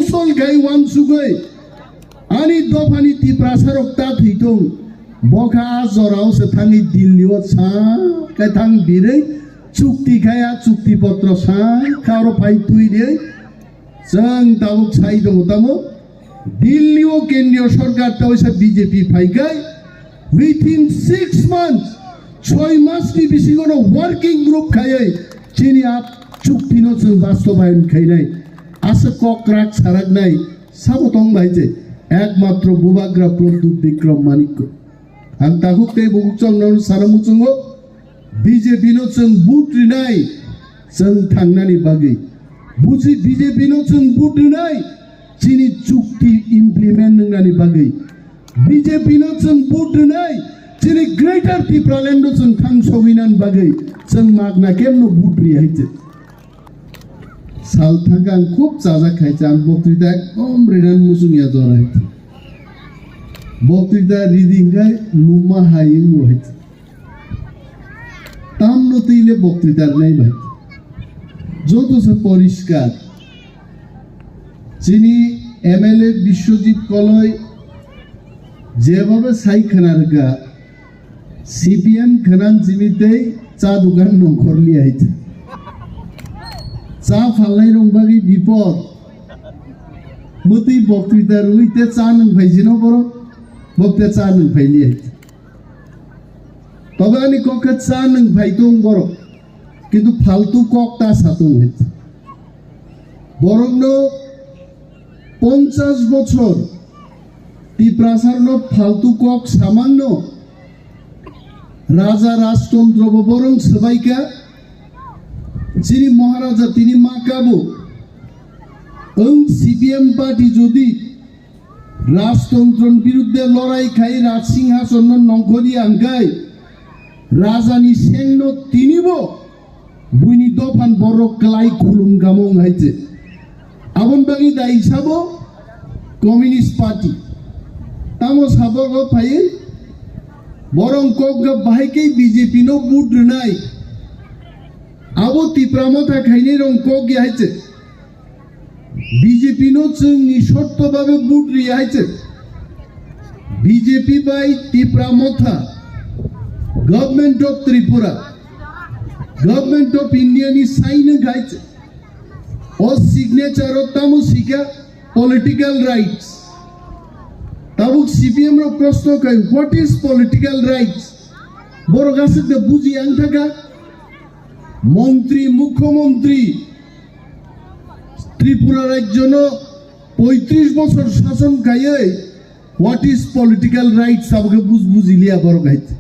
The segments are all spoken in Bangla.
फसल गाय वान सुगै आनी दफानी ती प्रासारक ता थैथं बखा जराव से थांगी दिल्लीव सा काय थां बिरै चुक्ति खाया चुक्ति पत्र सा खारो फाइ तुइ दे जों दाबुक साइ दङ तामो दिल्लीव केन्द्रीय सरकार तावसा बीजेपी फाइगाय within 6 months 6 मास की बिसिगनो वर्किंग ग्रुप खायै चिनी आप चुक्तिनो जों बास्तबायन खायनाय आसे कक्राक सारागनाय साबतं भाइजे एकमात्र बुबाग्रा प्रद्युत विक्रम मानिक आं ताकुक ते बुक चंगन सारामुचंगो बीजेपीनो जों बुट रिनाय जों थांनानि बागै बुजि बीजेपीनो जों बुट रिनाय चिनी चुक्ति इमप्लिमेन्ट नंनानि बागै बीजेपीनो जों बुट रिनाय चिनी ग्रेटर त्रिपुरालेन्डो जों थां सगिनान बागै जों मागना केमनो बुट रिहायजे साल थांगां खूब जाजा खायचे आं बक्तृता एकदम रेडान मुसुंगिया जरायते बक्तृता रिदिंगाय लुमा हायिं वहायचे तामनो तैले बक्तृतार नाय भाई যত সে পরিষ্কার যিনি এমএলএ বিশ্বজিৎ কলয় যেভাবে সাই খানার গা সিপিএম খানান জিমিতেই চা দোকান নখরলি আইছে চা ফালাই রংবাগি বিপদ মতি বক্তৃতার উইতে চা নং ভাইজিনো বড় বক্তা চা নং ভাইলি আইছে তবে আমি ককে চা নং ভাইতং বড় কিন্তু ফালতু ককটা সাতুং হয়েছে বরং 50 বছর ত্রিপ্রাসার ফালতু কক সামান্য রাজা রাজতন্ত্র বরং সবাইকা যিনি মহারাজা তিনি মাকাবো সিপিএম পার্টি যদি রাজতন্ত্রের বিরুদ্ধে লড়াই খাই রাজসিংহাসন নঙ্করি আঙ্গায় রাজানি সেন্য তিনিব বুইনি দফান বড় ক্লাই খুলুম গামং হাইছে আবন বাগি দাই সাবো কমিউনিস্ট পার্টি তামো সাবগ ফাই বরং কক বাহাইকে বিজেপি নো বুট নাই আবো ত্রিপুরামতা খাইনি রং কক হাইছে বিজেপি নো जोंनि শর্তভাবে বুট রিয়াইছে বিজেপি বাই ত্রিপুরামতা government of Tripura Government of India ni sign gaitse or signature of tamusika political rights tabuk CPM ro proshno kai what is political rights boro gase de buji angtaka মন্ত্রী মুখ্যমন্ত্রী ত্রিপুরা রাজ্য ন 35 বছর শাসন গায়ে what is political rights sabke বুঝিলিয়া বড় গাইছে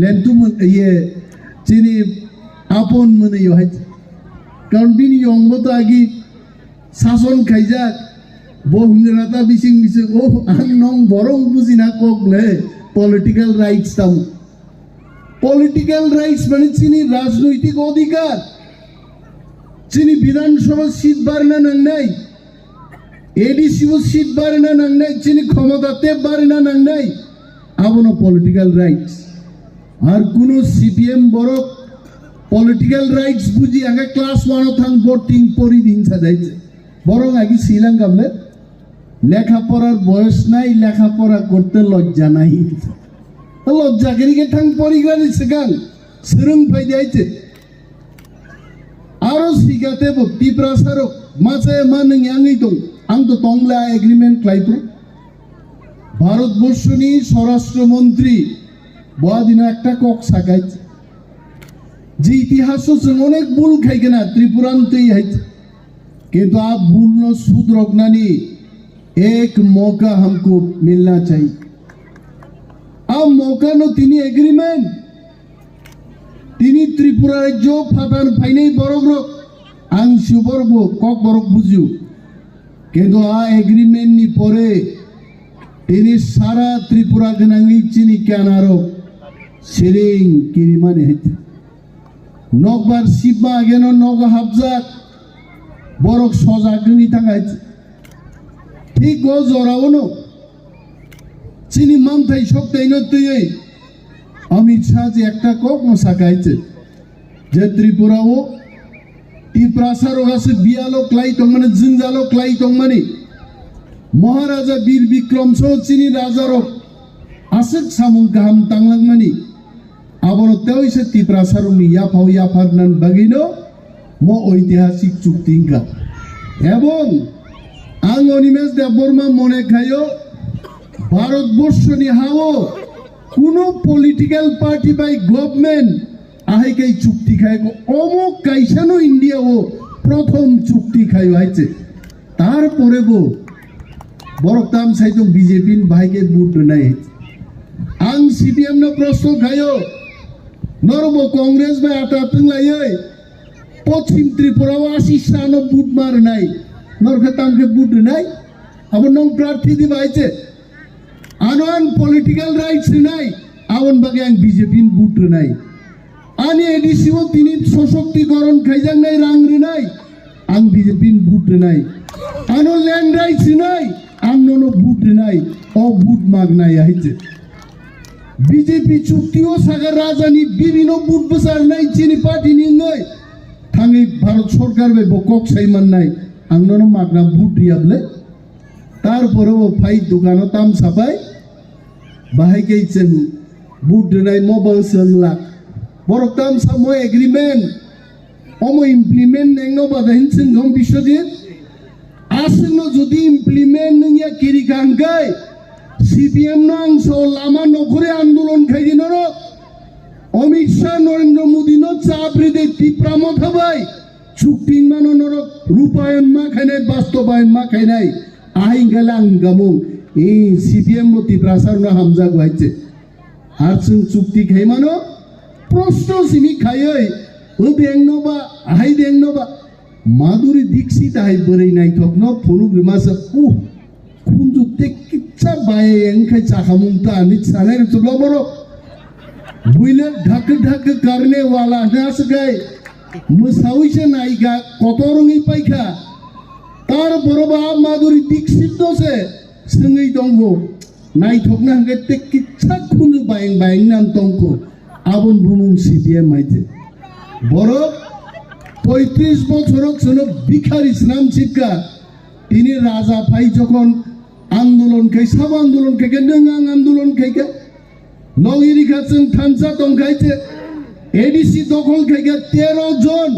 লেন্টু ইয়ে চিনি আপন মনে হয়েছে কারণ বিনি অঙ্গত আগে শাসন খাইজাক বহুরাতা বিসিং বিসে ও আং নং বরং বুঝি না কগলে পলিটিক্যাল রাইটস তাম পলিটিক্যাল রাইটস মানে চিনি রাজনৈতিক অধিকার চিনি বিধানসভা সিট বাড়না নাংনাই এডিসি সিট বাড়না নাংনাই চিনি ক্ষমতাতে বাড়না নাংনাই আবনো পলিটিক্যাল রাইটস আর কোন সিপিএম বড় পলিটিক্যাল রাইটস বুঝি আগে ক্লাস 1 থাং ভোটিং পরি দিন সাজাইছে বরং আগে শ্রীলঙ্কামে লেখাপড়ার বয়স নাই লেখাপড়া করতে লজ্জা নাই লজ্জা গিরিকে থাং পরিগারি সেগান সিরং ফাই যাইছে আরো শিখাতে ভক্তি প্রাসারক মাঝে মানং ইয়াঙ্গি দং আং তো তংলা এগ্রিমেন্ট ক্লাইপ্র ভারতবর্ষনি স্বরাষ্ট্রমন্ত্রী বদিন একটা কক সাকাইছে যে ইতিহাস অনেক ভুল খাইকে না ত্রিপুরান্তেই হাইছে কিন্তু आप भूल न सुध रोकनानी एक मौका हमको मिलना चाहिए अब मौका न तिनी एग्रीमेंट तिनी त्रिपुरा राज्य फाटान फाइनै बरग आं सुबरब कक बरग बुझियो কিন্তু आ एग्रीमेंट नि परे तिनी सारा त्रिपुरा गनांगि चिनी क्यानारो सिरिं किरिमाने हाइते नगबार शिबमा आगेनो नग हाबजाक बरक सजागनि थाखाय ठीक गो जरावनो चिनी मानथाय सकतायनो तयै अमित शाह जे एकटा কক मसाकायছে যে ত্রিপুরাও ত্রিপ্রাসারক আছে বিয়ালক লাই তং মানে জিনজালক লাই তং মানে মহারাজা বীর বিক্রম সহ চিনি রাজারক আসেক সামুং গাহাম তাংলাং মানে আবনো তেও ইসে ত্রিপ্রাসারক নি ইয়াফাও ইয়াফারনান বাগিনো ম ঐতিহাসিক চুক্তিঙ্কা এবং আং অনিমেষ দেববর্মা মনে খায়ো ভারতবর্ষ নি হাও কোনো পলিটিক্যাল পার্টি বাই গভর্নমেন্ট আহেকে চুক্তি খায় অমুক কাইসানো ইন্ডিয়া ও প্রথম চুক্তি খাই হয়েছে তারপরে গো বরকতাম সাইতো বিজেপি ভাইকে বুট নাই আং সিপিএম নো প্রশ্ন খায়ো নরম কংগ্রেস ভাই আটাতং লাইয়ে পশ্চিম ত্রিপুরা 80 সানো বুট মার নাই নরখাতামকে বুট নাই আবার নং প্রার্থী দিবা হয়েছে আনন পলিটিক্যাল রাইটস নাই আওন বাগে আং বিজেপি বুট নাই আনি এডিসিও তিনি সশক্তিকরণ খাইজাং নাই রাংরে নাই আং বিজেপি বুট নাই আনো ল্যান্ড রাইটস নাই আং ননো বুট নাই ও বুট মাগ নাই আইছে বিজেপি চুক্তিও সাগর রাজানি বিভিন্ন বুট বসার নাই চিনি পার্টি নি নয় থাঙ্গি ভারত সরকার বে বকক সাইমান নাই আং ননো মাগনা বুট দিয়াবলে তারপরেও ফাই দোকানো তাম সাপাই বাহাইকেইছেন বুট নাই মোবাইল সেনলা বরকতাম সামো এগ্রিমেন্ট অমো ইমপ্লিমেন্ট নেংনো বাদাহিন সিংহম বিশ্বজিৎ আসনো যদি ইমপ্লিমেন্ট নিয়া কিরি কাঙ্গাই সিপিএম নাংস লামা নকরে আন্দোলন খাইদিন অমিত শাহ নরেন্দ্র মোদী নো চাপরি দে ত্রিপুরা মথাবাই চুক্তি মানো নরক রূপায়ণ মা খাইনাই বাস্তবায়ন মা খাইনাই আহিং গেলাং গামুং এই সিপিএম ত্রিপুরা সারনা হামজা গাইছে আর চুক্তি খাই মানো প্রশ্ন সিমি খাই ও দেংনো বা আহাই দেংনো বা মাধুরী দীক্ষিত আহাই বরেই নাই থকন ফনু গ্রিমাস ও কুঞ্জু তে কিচ্ছা বায়ে এংখাই চাখামুংতা আনি সানাই তুলো বড় বুইলে ঢাক ঢাক করনে ওয়ালা নাস গায় মুসাউইছে নাইগা কত রঙই পাইখা তার বড় বা মাধুরী দীক্ষিত দোসে সঙ্গই দঙ্গো নাই থকনা হাঙ্গাইতে কিচ্ছা কুঞ্জু বায়েং বায়েং নাম তঙ্কো আবন ভুমুং সিপিএম আইতে বড় 35 বছরক ছিল ভিখারি নাম শিক্ষা তিনি রাজা ভাই যখন আন্দোলন খাই সব আন্দোলন খাইকে নঙ্গাং আন্দোলন খাইকে লগিরি খাচ্ছেন থানসা দং খাইছে এডিসি দখল খাইকে 13 জন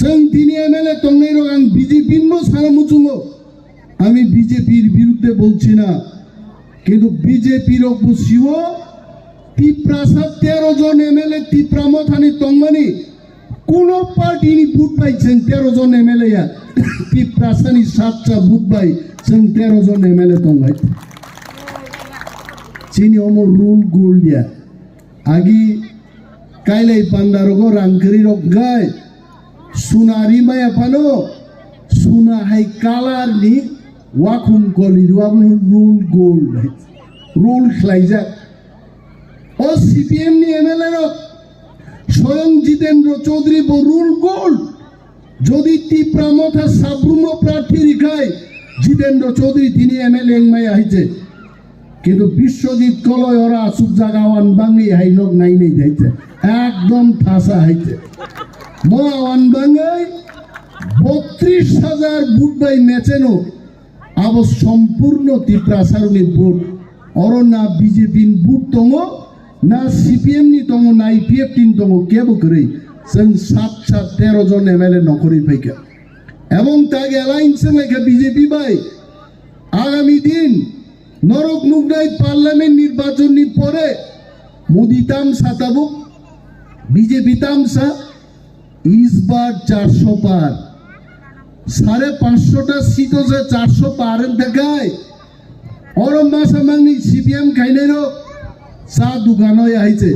সং তিনি এমএলএ তঙ্গাই রঙ বিজেপি নো সারামুচুঙ্গো আমি বিজেপির বিরুদ্ধে বলছি না কিন্তু বিজেপির অবশ্যই ত্রিপ্রাসাদ 13 জন এমএলএ ত্রিপ্রামথানি তঙ্গানি কোন পার্টি নি বুট পাইছেন 13 জন এমএলএ ত্রিপ্রাসানি 7টা বুট পাই সং 13 জন এমএলএ তঙ্গাই চিনি অমো রুল গোল দিয়া আগি কাইলাই পান্ডারগো রাংকরি রক গায় সুনারি মায়া পানো সুনা হাই কালার নি ওয়াকুম কলি ওয়াবন রুল গোল রুল খাইজা ও সিপিএম নি এমএলএ রক স্বয়ং জিতেন্দ্র চৌধুরী রুল গোল যদি ত্রিপুরা মথা সাবরুম প্রার্থী রিখায় জিতেন্দ্র চৌধুরী তিনি এমএলএ এংমাই আইছে কিন্তু বিশ্বজিৎ কলয় ওরা আসুক জাগাওয়ান বাঙ্গি হাইনক নাই নেই যাইছে একদম ঠাসা হাইছে মোয়াওয়ান বাঙ্গাই 32,000 বুট বাই মেচেনো আব সম্পূর্ণ ত্রিপুরা সারুনি বুট অরনা বিজেপি বুট তঙ্গ না সিপিএম নি তঙ্গ না ইপিএফ টিন তঙ্গ কেবো করে जों 13 জন এমএলএ নকরি পাইকা এবং তাকে অ্যালায়েন্সে লেখা বিজেপি ভাই আগামী দিন নরক মুগনাই পার্লামেন্ট নির্বাচন পরে মোদি তামসা তাবুক বিজেপি তামসা ইসবার 400 পার 550টা সিট আছে 400 পারেন দেখায় অরম মাসামাংনি সিপিএম খাইনাইরো চা দোকান আইছে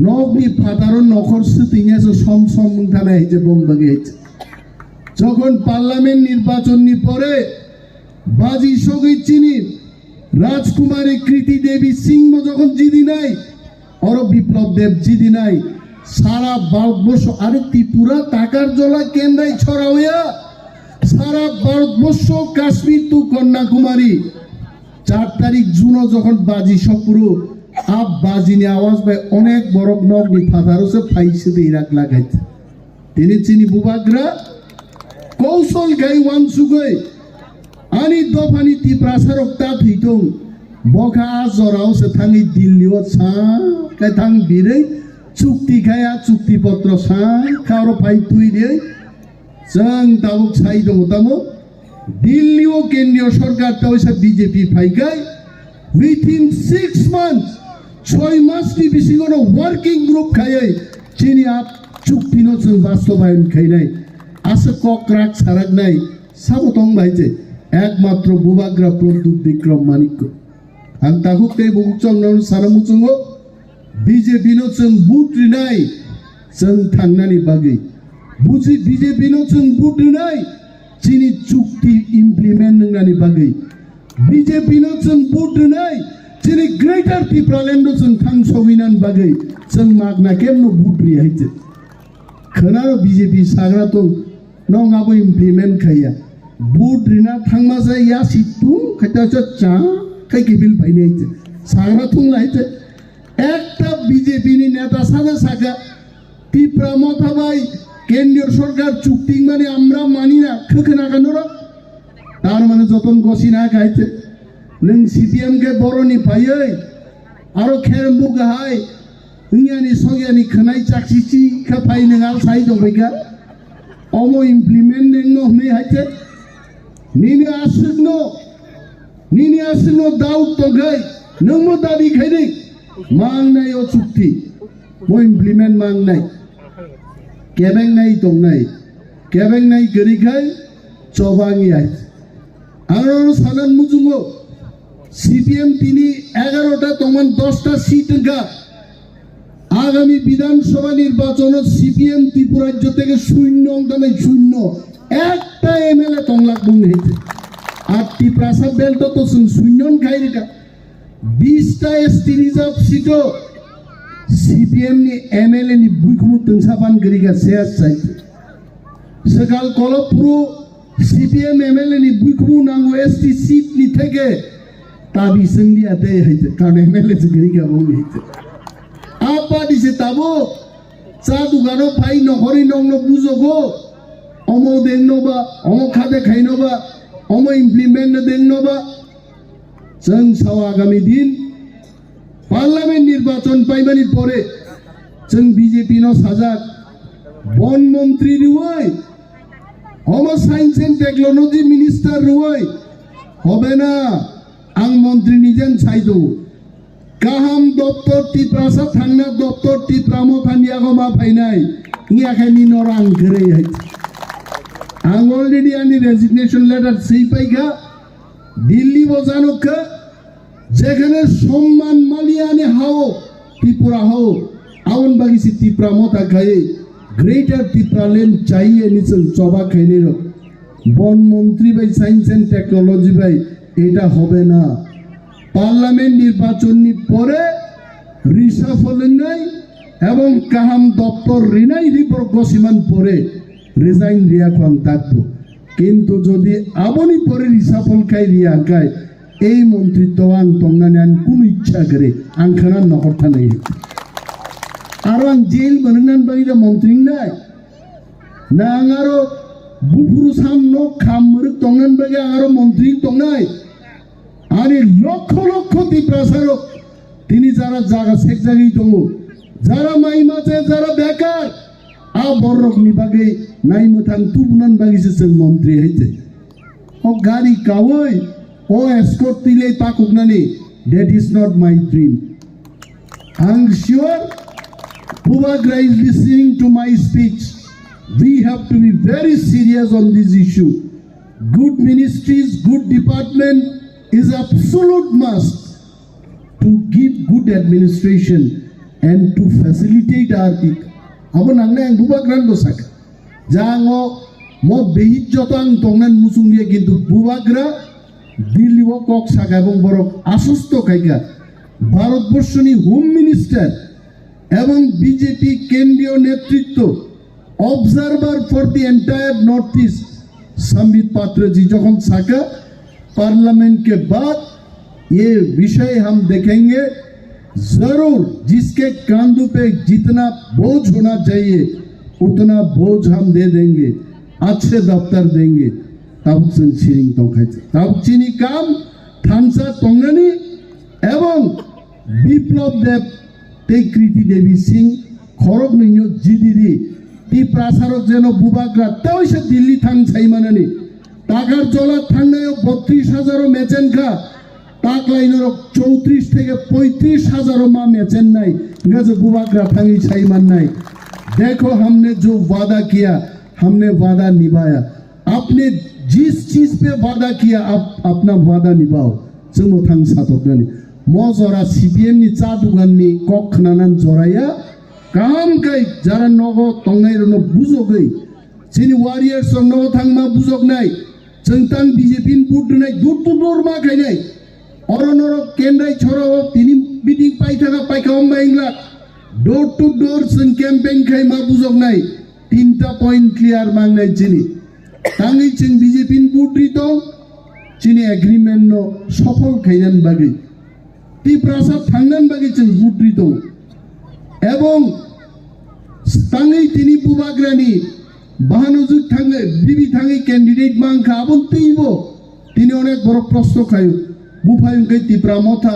নগনি ফাদারন নখর সুতিঙেছে সম সম থানা হইছে বমবাগে হইছে যখন পার্লামেন্ট নির্বাচন পরে বাজি সগৈ চিনি রাজকুমারী কৃতি দেবী সিংহ যখন জিদি নাই অর বিপ্লব দেব জিদি নাই সারা ভারতবর্ষ আরে ত্রিপুরা টাকার জলা কেন্দ্রাই ছড়া হইয়া সারা ভারতবর্ষ কাশ্মীর টু কন্যাকুমারী 4 তারিখ জুন যখন বাজি সপুরু আব বাজি নি আওয়াজ ভাই অনেক বড় নগনি ফাদার সে ফাইছে দে ইরাক লাগাইছে তিনি চিনি বুবাগ্রা কৌশল গাই ওয়ানসুগৈ আনি দফানি তি প্রাসারক তা থৈতং বখা জরাও সে থাঙি দিল্লিও ছা কাই থাং বিरै চুক্তি খায়া চুক্তিপত্র ছা খাওয়ার ফাই তুই দিয়ে जों दाबुक साई दङ तामो दिल्लीও केंद्रीय सरकार तावैसा बीजेपी फाइगाय within 6 months 6 मास नि बिसिङावनो वर्किंग ग्रुप खायै चिनि आप चुक्तिनो जों बास्तबायन खायनाय आसे कक्राक सारागनाय साबतं भाइजे एकमात्र बुबाग्रा प्रद्युत विक्रम मानिक आं ताकुक ते बुक चंगनाव सारामुचुङो बीजेपीनो जों बुट रिनाय जों थांनानि बागै बुझि बीजेपीनो जों बुट रिनाय चिनि चुक्ति इमप्लिमेन्ट नंनानि बागै बीजेपीनो जों बुट रिनाय चिनि ग्रेटर त्रिपुरालेण्डो जों थां सौहैनानि बागै जों मागना केमनो बुट रिहायजे खोनारो बीजेपी साग्रा दं नङाबो इमप्लिमेन्ट खाया बुट रिना थांमा जाय या सितु खायतासो चा खायकिबिल फाइनायजे साग्रा थुं लायजे একটা बीजेपी नि नेता साजा सागा त्रिपुरा मथाबाय केंद्रीय सरकार चुक्ति माने আমরা মানি না খোখনা কানোরা তার মানে যতন গসিনা গাইতে নং সিপিএম কে বরনি পাইयै আরো খেরমবু গাহাই ইংয়ানি সগিয়ানি খনাই চাকসিচি খাফাই নঙাল সাই দबायगा অমো ইমপ্লিমেন্ট নেনো হনে হাইতে নিনি আসনো দাউট তো গাই নমো দাবি খাইনি मांगनाय ओ चुक्ति मो इमप्लिमेंट मांगनाय केबेंनाय दंनाय केबेंनाय गरिखाय चबांगि आइ आरो सानान मुजुङो सीपीएम तिनि 11टा तमन 10टा सीट गा आगामी विधानसभा निर्वाचन सीपीएम त्रिपुरा राज्य থেকে শূন্য অংশে শূন্য একটা এমএলএ তংলাক বুং হইছে আর ত্রিপুরা বেল্ট তো শূন্যন খাইরিকা 20टा एसटी रिजर्व सीटो सीपीएम नि एमएलए नि बुइखुमु तंसाबान गरिगा सेस साइट सकाल कलपुरु सीपीएम एमएलए नि बुइखुमु नांगो एसटी सीट नि थेके ताबि संगि आते हाइते कारण एमएलए से गरिगा बुंग हाइते आपा दिसे ताबो चादु गानो फाइ नहरि नंगनो बुजोगो अमो देंनोबा अमो खादे खाइनोबा अमो इमप्लिमेंट देंनोबा जों साव आगामी दिन पार्लामेंट निर्वाचन पाइमानि परे जों बीजेपीनो साजाक वन मंत्री रुवै हम साइंस एंड टेक्नोलॉजी मिनिस्टर रुवै হবে না आं मंत्री निजेन साइदो गाहाम दप्तर त्रिपुरा थांना दप्तर त्रिपुरा मथानियागो मा फाइनाय इयाखानि नरां गरे हाय आं अलरेडी आंनि रेजिगनेशन लेटार सै पाइगा दिल्ली बजानोखो जेखाने सम्मान मालियानि हाओ त्रिपुरा हाओ आउन बागिसि त्रिपुरा मथा खायै ग्रेटर त्रिपुरालैंड चाहिए निचल चबा खाइनेरो वन मंत्री by science and technology by एटा होबे ना पार्लामेंट निर्वाचननि परे रिसाफल নাই এবং কাহাম দপ্তর রিনাই রিপোর্ট গসিমান পরে রিজাইন রিয়া কোন থাকবো কিন্তু যদি আবনি পরে রিসাফল খাই রিয়া গায় এই মন্ত্রিত্ব আং তংনানি আং কোন ইচ্ছা করে আং খানা নহরথা নাই আর আং জেল মননান বাগিরা মন্ত্রী নাই না আরো বুফুরু সামনো খামরু তংনান বাগে আরো মন্ত্রী তংনাই আরে লক্ষ লক্ষ ত্রিপ্রাসারক তিনি যারা জায়গা সেক জায়গায় দङ যারা মাই মাঝে যারা বেকার आ बरक नि बागै नाय मोथां तुबुनान बागिसो जों मन्त्रि हाइते ओ गारि कावै ओ एस्कर्ट तिले ताकुगनानि that is not my dream आं sure Bubagra is listening to my speech. We have to be very serious on this issue. Good ministries, good department is absolute must to give good administration and to facilitate our people. Abo nangne ang Bubagra lo saka. Jango mo behit joto ang tongnan musung dia gitu Bubagra Dilli wo kok saka ebong borok asusto kaika. ভারতবর্ষনি হোম মিনিস্টার এবং बीजेपी केंद्रीय नेतृत्व observer for the entire north east Sambit Patra ji जखन साका पार्लियामेंट के बाद ये विषय हम देखेंगे जरूर जिसके कांधों पे जितना बोझ होना चाहिए उतना बोझ हम दे देंगे, अच्छे दफ्तर देंगे, तब जों सिरिं तंखायचे तब चिनी काम थांसा तंगनानि एवं बिप्लब देव तै कृति देवी सिंह खरब नैयो जिदिरि ती प्रासारक जेन बुबाग्रा तैसे दिल्ली थां साइमानानि टाकार जला थांनायाव 32,000 मेचेनखा ताकलाइनर 34 থেকে 35,000 मा मेचेन नाय गज बुबाग्रा थांगी साइमान नाय। देखो हमने जो वादा किया हमने वादा निभाया। आपने जिस चीज पे वादा किया आप अपना वादा निभाओ। जों थां साथकनानि म जरा सीपीएम नि चा दुगाननि कक खनानान जराया काम कै जारा नगो तंगाइरनो बुजोगै सिनि वारियर्स नगो थांमा बुजोगनाय जों तां बीजेपी बुद्रनाय दूर मा खायनाय अरनर केन्द्राय छराव तिनि मिटिं पाइथागा पाइखाम बाइंगला डोर टू डोर जों कैंपेन खाय मा बुजोगनाय 3टा पॉइंट क्लियर मांगनाय जिनि तांगै जों बीजेपी बुद्रि दं जिनि एग्रीमेंट नो सफल खायनान बागै ती प्रासाद थांनान बागै जों बुद्रि दं एवं तांगै तिनि बुबाग्रानि बाहानुजुग थांगे बिबि थांगे कैंडिडेट मांखा आबन तैबो तिनि अनेक बड़ प्रश्न खायो बुफायुंखै तिप्रा मथा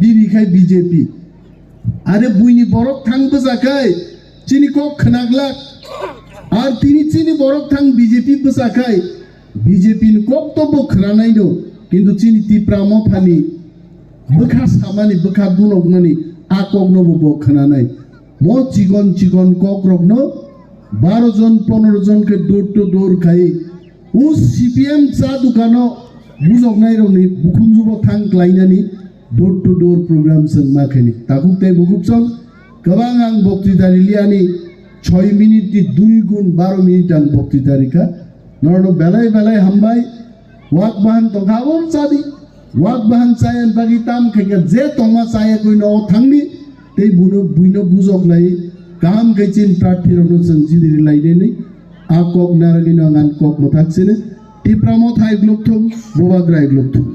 बिबि खाय बीजेपी आरे बुइनि बरक थांबो जाखाय चिनि को खनागलाक आर तिनि चिनि बरक थां बीजेपी बसाखाय बीजेपी नि कक्तब्य खनानाय दं किन्तु चिनि तिप्रा मथानि बखा सामानि बखा दुनगनानि आकगनबो बखनानाय म चिकन कक्रगनो 12 जन 15 जन के डोर टू डोर खाई उस सीपीएम चा दुकानो बुजोगनाय रंनि बुखुमजुबो थां क्लाइनानि डोर टू डोर प्रोग्राम जों माखैनि ताकुते बुकुबसन गोबां आं बक्तृता लियानि 6 मिनिट 2 गुण 12 मिनिट आं बक्तृता रिखा नरनो बेलाय हामबाय वाक बाहान तंखाबो चादि वाक बाहान चायन बागि ताम खैगा जे तंमा चाय कइनो थांनि तै बुइनो बुजोगनाय काम गैचिन प्रार्थी रनो जों जिदिरि लाइदेनि आकक नारलिनो आंगान कक मथाक्सिनो तिप्रामो थाइ ग्लुकथुम बोबाग्राय ग्लुकथुम।